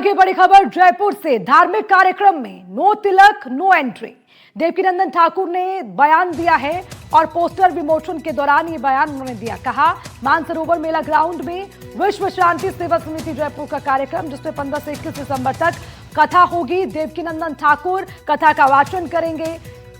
आगे बड़ी खबर जयपुर से। धार्मिक कार्यक्रम में नो तिलक नो एंट्री। देवकीनंदन ठाकुर ने बयान दिया है और पोस्टर विमोचन के दौरान ये बयान उन्होंने दिया। कहा, मानसरोवर मेला ग्राउंड में विश्व शांति सेवा समिति जयपुर का कार्यक्रम, जिसमें 15 से 21 दिसंबर तक कथा होगी। देवकीनंदन ठाकुर कथा का वाचन करेंगे।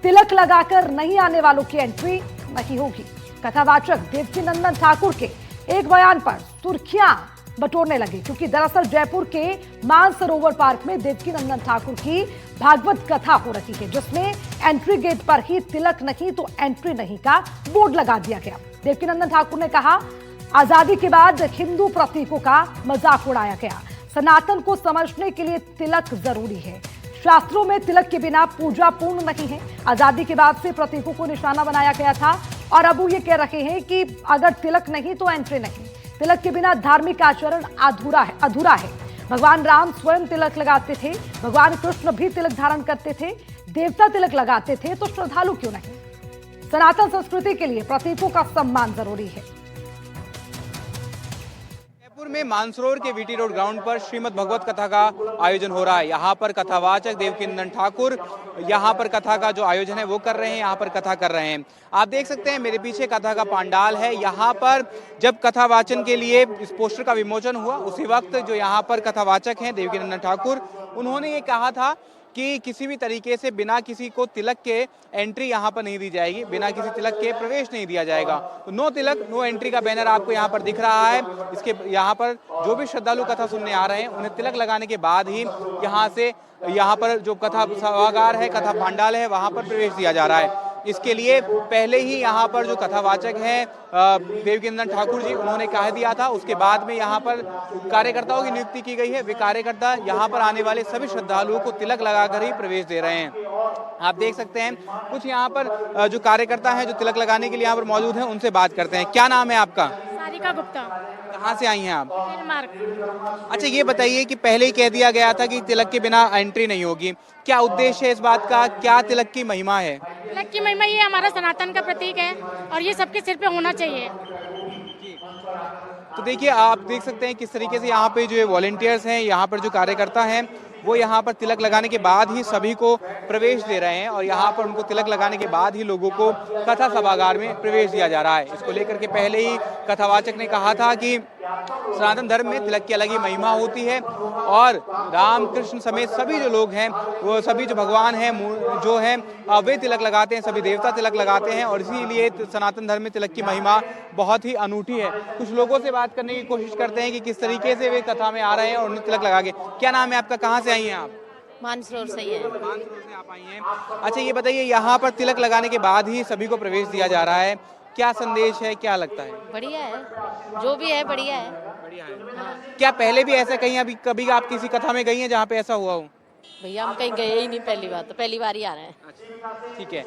तिलक लगाकर नहीं आने वालों की एंट्री नहीं होगी। कथावाचक देवकीनंदन ठाकुर के एक बयान पर सुर्खियां बटोरने लगे, क्योंकि दरअसल जयपुर के मानसरोवर पार्क में देवकीनंदन ठाकुर की भागवत कथा हो रही है, जिसमें एंट्री गेट पर ही तिलक नहीं तो एंट्री नहीं का बोर्ड लगा दिया गया। देवकीनंदन ठाकुर ने कहा, आजादी के बाद हिंदू प्रतीकों का मजाक उड़ाया गया। सनातन को समझने के लिए तिलक जरूरी है। शास्त्रों में तिलक के बिना पूजा पूर्ण नहीं है। आजादी के बाद से प्रतीकों को निशाना बनाया गया था और अब वो ये कह रहे हैं कि अगर तिलक नहीं तो एंट्री नहीं। तिलक के बिना धार्मिक आचरण अधूरा है। भगवान राम स्वयं तिलक लगाते थे, भगवान कृष्ण भी तिलक धारण करते थे, देवता तिलक लगाते थे, तो श्रद्धालु क्यों नहीं? सनातन संस्कृति के लिए प्रतीकों का सम्मान जरूरी है। जयपुर में मानसरोवर के वीटी रोड ग्राउंड पर श्रीमद् भगवत कथा का आयोजन हो रहा है। यहाँ पर कथावाचक देवकीनंदन ठाकुर यहाँ पर कथा का जो आयोजन है वो कर रहे हैं, यहाँ पर कथा कर रहे हैं। आप देख सकते हैं मेरे पीछे कथा का पंडाल है। यहाँ पर जब कथा वाचन के लिए इस पोस्टर का विमोचन हुआ, उसी वक्त जो यहाँ पर कथावाचक हैं देवकीनंदन ठाकुर, उन्होंने ये कहा था कि किसी भी तरीके से बिना किसी को तिलक के एंट्री यहाँ पर नहीं दी जाएगी, बिना किसी तिलक के प्रवेश नहीं दिया जाएगा। तो नो तिलक नो एंट्री का बैनर आपको यहाँ पर दिख रहा है। इसके यहाँ पर जो भी श्रद्धालु कथा सुनने आ रहे हैं, उन्हें तिलक लगाने के बाद ही यहाँ पर जो कथा सभागार है, कथा पंडाल है, वहाँ पर प्रवेश दिया जा रहा है। इसके लिए पहले ही यहाँ पर जो कथावाचक हैं देवकीनंदन ठाकुर जी, उन्होंने कह दिया था। उसके बाद में यहाँ पर कार्यकर्ताओं की नियुक्ति की गई है। वे कार्यकर्ता यहाँ पर आने वाले सभी श्रद्धालुओं को तिलक लगाकर ही प्रवेश दे रहे हैं। आप देख सकते हैं कुछ यहाँ पर जो कार्यकर्ता हैं जो तिलक लगाने के लिए यहाँ पर मौजूद हैं, उनसे बात करते हैं। क्या नाम है आपका? सारिका गुप्ता। कहाँ से आई हैं आप? डेनमार्क। अच्छा, ये बताइए कि पहले ही कह दिया गया था कि तिलक के बिना एंट्री नहीं होगी। क्या उद्देश्य है इस बात का? क्या तिलक की महिमा है? तिलक की महिमा ये हमारा सनातन का प्रतीक है और ये सबके सिर पे होना चाहिए। तो देखिए, आप देख सकते हैं किस तरीके से यहाँ पे जो वॉलंटियर्स हैं, यहाँ पर जो कार्यकर्ता हैं, वो यहाँ पर तिलक लगाने के बाद ही सभी को प्रवेश दे रहे हैं और यहाँ पर उनको तिलक लगाने के बाद ही लोगों को कथा सभागार में प्रवेश दिया जा रहा है। इसको लेकर के पहले ही कथावाचक ने कहा था कि सनातन धर्म में तिलक की अलग ही महिमा होती है और राम कृष्ण समेत सभी जो लोग हैं, वो सभी जो भगवान हैं जो हैं वे तिलक लगाते हैं, सभी देवता तिलक लगाते हैं और इसीलिए सनातन धर्म में तिलक की महिमा बहुत ही अनूठी है। कुछ लोगों से बात करने की कोशिश करते हैं कि किस तरीके से वे कथा में आ रहे हैं और उन्हें तिलक लगा के। क्या नाम है आपका? कहाँ से आई हैं आप? मानसरोवर से ही है। मानसरोवर से आप आई हैं। अच्छा, ये बताइए, यहाँ पर तिलक लगाने के बाद ही सभी को प्रवेश दिया जा रहा है, क्या संदेश है, क्या लगता है? बढ़िया है, जो भी है बढ़िया है। बढ़िया है। हाँ। क्या पहले भी ऐसा कहीं कभी आप किसी कथा में गई हैं जहाँ पे ऐसा हुआ हो? भैया हम कहीं गए ही नहीं, पहली बार तो पहली बार ही आ रहे हैं। अच्छा, ठीक है।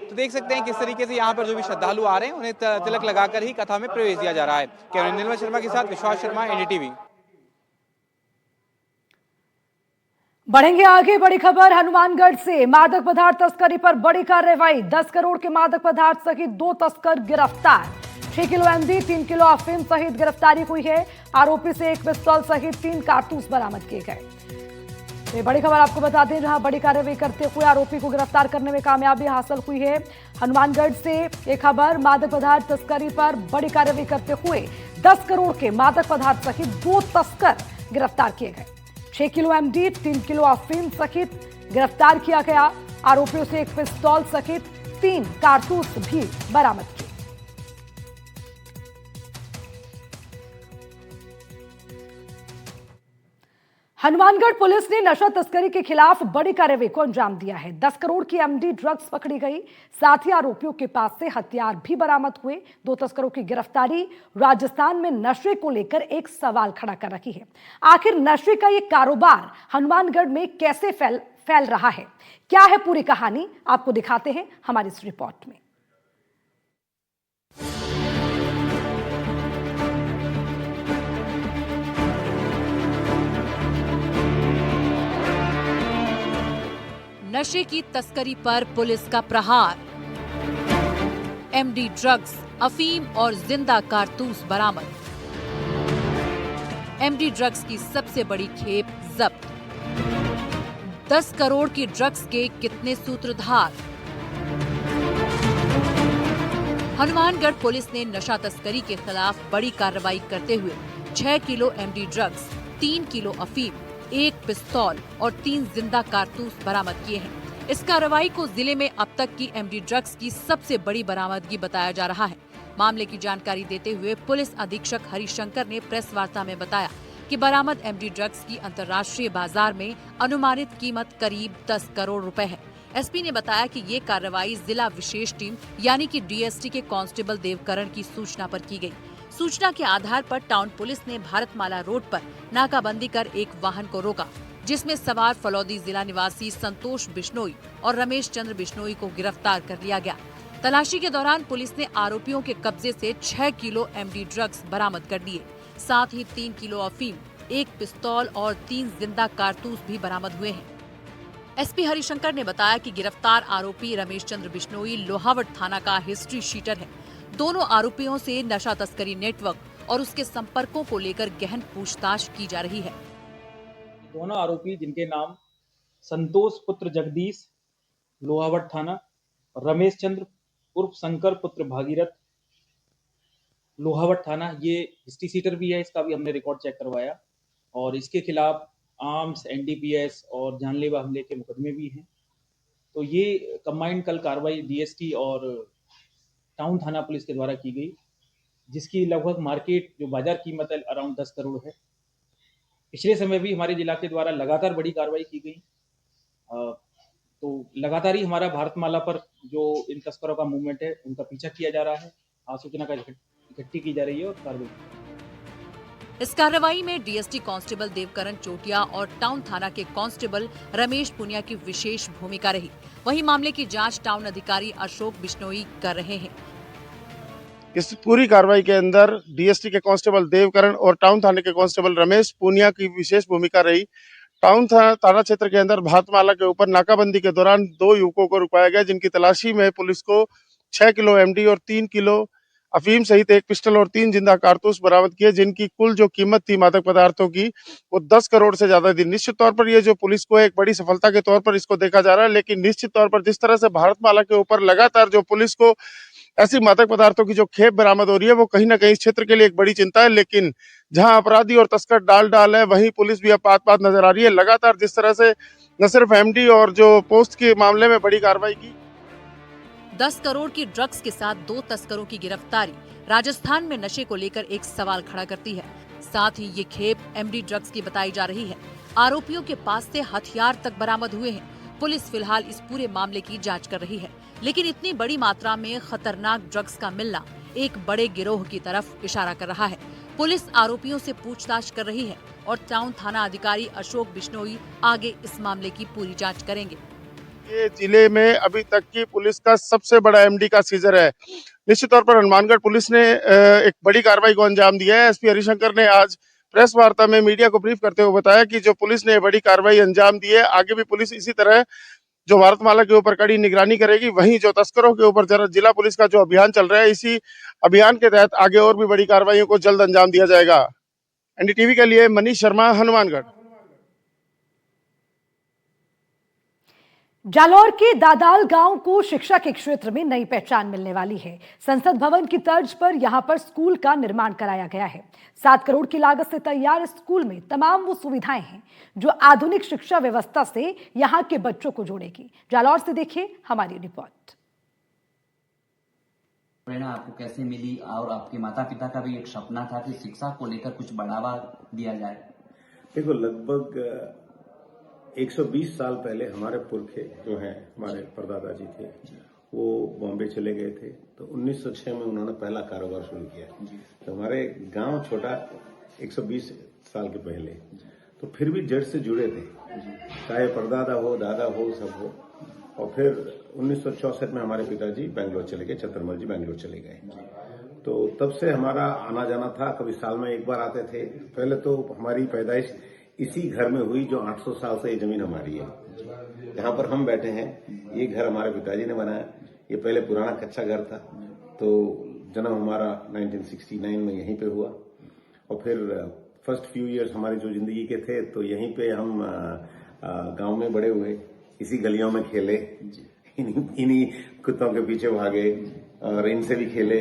तो देख सकते हैं किस तरीके से यहाँ पर जो भी श्रद्धालु आ रहे हैं उन्हें तिलक लगाकर ही कथा में प्रवेश दिया जा रहा है। कैमरा निर्मल शर्मा के साथ विश्वास शर्मा, एनडीटीवी। बढ़ेंगे आगे। बड़ी खबर हनुमानगढ़ से। मादक पदार्थ तस्करी पर बड़ी कार्रवाई। 10 करोड़ के मादक पदार्थ सहित 2 तस्कर गिरफ्तार। 6 किलो एमडी, 3 किलो अफीम सहित गिरफ्तारी हुई है। आरोपी से 1 पिस्तौल सहित 3 कारतूस बरामद किए गए। ये बड़ी खबर आपको बता दें, जहां बड़ी कार्रवाई करते हुए आरोपी को गिरफ्तार करने में कामयाबी हासिल हुई है। हनुमानगढ़ से एक खबर, मादक पदार्थ तस्करी पर बड़ी कार्रवाई करते हुए 10 करोड़ के मादक पदार्थ सहित 2 तस्कर गिरफ्तार किए गए। 6 किलो एमडी, 3 किलो अफीम सहित गिरफ्तार किया गया। आरोपियों से 1 पिस्तौल सहित 3 कारतूस भी बरामद किए। हनुमानगढ़ पुलिस ने नशा तस्करी के खिलाफ बड़ी कार्रवाई को अंजाम दिया है। 10 करोड़ की एमडी ड्रग्स पकड़ी गई। साथ ही आरोपियों के पास से हथियार भी बरामद हुए। 2 तस्करों की गिरफ्तारी राजस्थान में नशे को लेकर एक सवाल खड़ा कर रही है। आखिर नशे का ये कारोबार हनुमानगढ़ में कैसे फैल रहा है? क्या है पूरी कहानी, आपको दिखाते हैं हमारी इस रिपोर्ट में। नशे की तस्करी पर पुलिस का प्रहार। एमडी ड्रग्स, अफीम और जिंदा कारतूस बरामद। एमडी ड्रग्स की सबसे बड़ी खेप जब्त। 10 करोड़ की ड्रग्स के कितने सूत्रधार? हनुमानगढ़ पुलिस ने नशा तस्करी के खिलाफ बड़ी कार्रवाई करते हुए 6 किलो एमडी ड्रग्स, 3 किलो अफीम, 1 पिस्तौल और 3 जिंदा कारतूस बरामद किए हैं। इस कार्रवाई को जिले में अब तक की एमडी ड्रग्स की सबसे बड़ी बरामदगी बताया जा रहा है। मामले की जानकारी देते हुए पुलिस अधीक्षक हरिशंकर ने प्रेस वार्ता में बताया कि बरामद एमडी ड्रग्स की अंतर्राष्ट्रीय बाजार में अनुमानित कीमत करीब 10 करोड़ रुपए है। एसपी ने बताया कि ये कार्रवाई जिला विशेष टीम यानी कि डीएसटी के कांस्टेबल देवकरण की सूचना पर की गई। सूचना के आधार पर टाउन पुलिस ने भारतमाला रोड पर नाकाबंदी कर एक वाहन को रोका, जिसमें सवार फलौदी जिला निवासी संतोष बिश्नोई और रमेश चंद्र बिश्नोई को गिरफ्तार कर लिया गया। तलाशी के दौरान पुलिस ने आरोपियों के कब्जे से 6 किलो एमडी ड्रग्स बरामद कर दिए। साथ ही 3 किलो अफीम, 1 पिस्तौल और 3 जिंदा कारतूस भी बरामद हुए हैं। एसपी हरिशंकर ने बताया कि गिरफ्तार आरोपी रमेश चंद्र बिश्नोई लोहावट थाना का हिस्ट्री शीटर है। दोनों आरोपियों से नशा तस्करी नेटवर्क और उसके संपर्कों को लेकर गहन पूछताछ की जा रही है। दोनों आरोपी जिनके नाम संतोष पुत्र जगदीश लोहावट थाना, रमेश चंद्र उर्फ शंकर पुत्र भागीरथ लोहावट थाना, ये हिस्ट्री सीटर भी है। इसका भी हमने रिकॉर्ड चेक करवाया और इसके खिलाफ आर्म्स, एनडीपीएस और जानलेवा हमले के मुकदमे भी हैं। तो ये कंबाइंड कल कार्रवाई डीएसटी और टाउन थाना पुलिस के द्वारा की गई, जिसकी लगभग मार्केट जो बाजार कीमत है अराउंड 10 करोड़ है। पिछले समय भी हमारे जिला के द्वारा लगातार बड़ी कार्रवाई की गई। तो लगातार ही हमारा भारतमाला पर जो इन तस्करों का मूवमेंट है उनका पीछा किया जा रहा है, सूचना का इकट्ठी की जा रही है और कार्रवाई। इस कार्रवाई में डीएसटी कांस्टेबल देवकरण चोटिया और टाउन थाना के कांस्टेबल रमेश पुनिया की विशेष भूमिका रही। वहीं मामले की जांच टाउन अधिकारी अशोक बिश्नोई कर रहे हैं। इस पूरी कार्रवाई के अंदर डीएसटी के कांस्टेबल देवकरण और टाउन थाने के कांस्टेबल रमेश पुनिया की विशेष भूमिका रही। टाउन थाना क्षेत्र के अंदर भारतमाला के ऊपर नाकाबंदी के दौरान 2 युवकों को रुकाया गया, जिनकी तलाशी में पुलिस को 6 किलो एमडी और 3 किलो अफीम सहित 1 पिस्टल और 3 जिंदा कारतूस बरामद किए, जिनकी कुल जो कीमत थी मादक पदार्थों की वो 10 करोड़ से ज्यादा थी। निश्चित तौर पर ये जो पुलिस को एक बड़ी सफलता के तौर पर इसको देखा जा रहा है, लेकिन निश्चित तौर पर जिस तरह से भारतमाला के ऊपर लगातार जो पुलिस को ऐसी मादक पदार्थों की जो खेप बरामद हो रही है वो कहीं ना कहीं इस क्षेत्र के लिए एक बड़ी चिंता है। लेकिन जहां अपराधी और तस्कर डाल है, वहीं पुलिस भी अब पात नजर आ रही है। लगातार जिस तरह से न सिर्फ एमडी और जो पोस्ट के मामले में बड़ी कार्रवाई की। 10 करोड़ की ड्रग्स के साथ 2 तस्करों की गिरफ्तारी राजस्थान में नशे को लेकर एक सवाल खड़ा करती है। साथ ही ये खेप एमडी ड्रग्स की बताई जा रही है। आरोपियों के पास से हथियार तक बरामद हुए हैं। पुलिस फिलहाल इस पूरे मामले की जांच कर रही है, लेकिन इतनी बड़ी मात्रा में खतरनाक ड्रग्स का मिलना एक बड़े गिरोह की तरफ इशारा कर रहा है। पुलिस आरोपियों से पूछताछ कर रही है और टाउन थाना अधिकारी अशोक बिश्नोई आगे इस मामले की पूरी जांच करेंगे। ये जिले में अभी तक की पुलिस का सबसे बड़ा एमडी का सीजर है। निश्चित तौर पर हनुमानगढ़ पुलिस ने एक बड़ी कार्रवाई को अंजाम दिया है। एसपी हरिशंकर ने आज प्रेस वार्ता में मीडिया को ब्रीफ करते हुए बताया कि जो पुलिस ने बड़ी कार्रवाई अंजाम दी है, आगे भी पुलिस इसी तरह जो भारतमाला के ऊपर कड़ी निगरानी करेगी। वहीं जो तस्करों के ऊपर जिला पुलिस का जो अभियान चल रहा है, इसी अभियान के तहत आगे और भी बड़ी कार्रवाइयों को जल्द अंजाम दिया जाएगा। एनडीटीवी के लिए मनीष शर्मा, हनुमानगढ़। जालौर के दादाल गांव को शिक्षा के क्षेत्र में नई पहचान मिलने वाली है। संसद भवन की तर्ज पर यहां पर स्कूल का निर्माण कराया गया है। 7 करोड़ की लागत से तैयार इस स्कूल में तमाम वो सुविधाएं हैं जो आधुनिक शिक्षा व्यवस्था से यहां के बच्चों को जोड़ेगी। जालौर से देखिए हमारी रिपोर्ट। प्रेरणा आपको कैसे मिली और आपके माता पिता का भी एक सपना था कि शिक्षा को लेकर कुछ बढ़ावा दिया जाए? देखो, लगभग 120 साल पहले हमारे पुरखे जो हैं, हमारे परदादा जी थे, वो बॉम्बे चले गए थे। तो 1906 में उन्होंने पहला कारोबार शुरू किया। तो हमारे गांव छोटा 120 साल के पहले, तो फिर भी जड़ से जुड़े थे, चाहे परदादा हो, दादा हो, सब हो। और फिर 1964 में हमारे पिताजी बेंगलोर चले गए, चतुर्मल जी बेंगलोर चले गए। तो तब से हमारा आना जाना था, कभी साल में एक बार आते थे। पहले तो हमारी पैदाइश इसी घर में हुई जो 800 साल से ये जमीन हमारी है। यहाँ पर हम बैठे हैं, ये घर हमारे पिताजी ने बनाया। ये पहले पुराना कच्चा घर था। तो जन्म हमारा 1969 में यहीं पे हुआ और फिर फर्स्ट फ्यू इयर्स हमारी जो जिंदगी के थे, तो यहीं पे हम गांव में बड़े हुए, इसी गलियों में खेले, इन्हीं कुत्तों के पीछे भागे और इनसे भी खेले।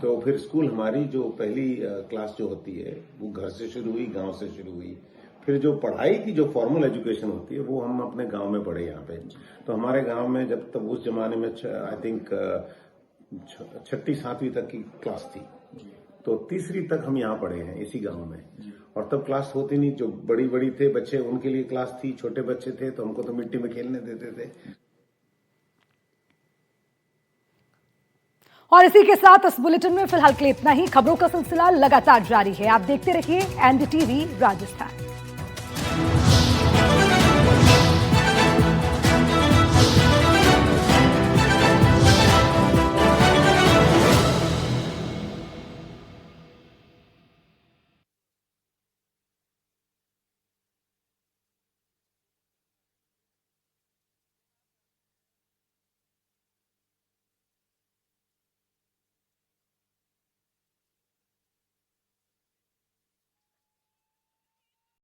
तो फिर स्कूल हमारी जो पहली क्लास जो होती है वो घर से शुरू हुई, गांव से शुरू हुई। फिर जो पढ़ाई की जो फॉर्मल एजुकेशन होती है वो हम अपने गांव में पढ़े यहाँ पे। तो हमारे गांव में जब तब उस जमाने में आई थिंक 6ठी 7वीं तक की क्लास थी, तो 3री तक हम यहाँ पढ़े हैं इसी गांव में। और तब क्लास होती नहीं, जो बड़ी थे बच्चे उनके लिए क्लास थी, छोटे बच्चे थे तो हमको तो मिट्टी में खेलने देते थे। और इसी के साथ इस बुलेटिन में फिलहाल के लिए इतना ही। खबरों का सिलसिला लगातार जारी है, आप देखते रहिए NDTV राजस्थान।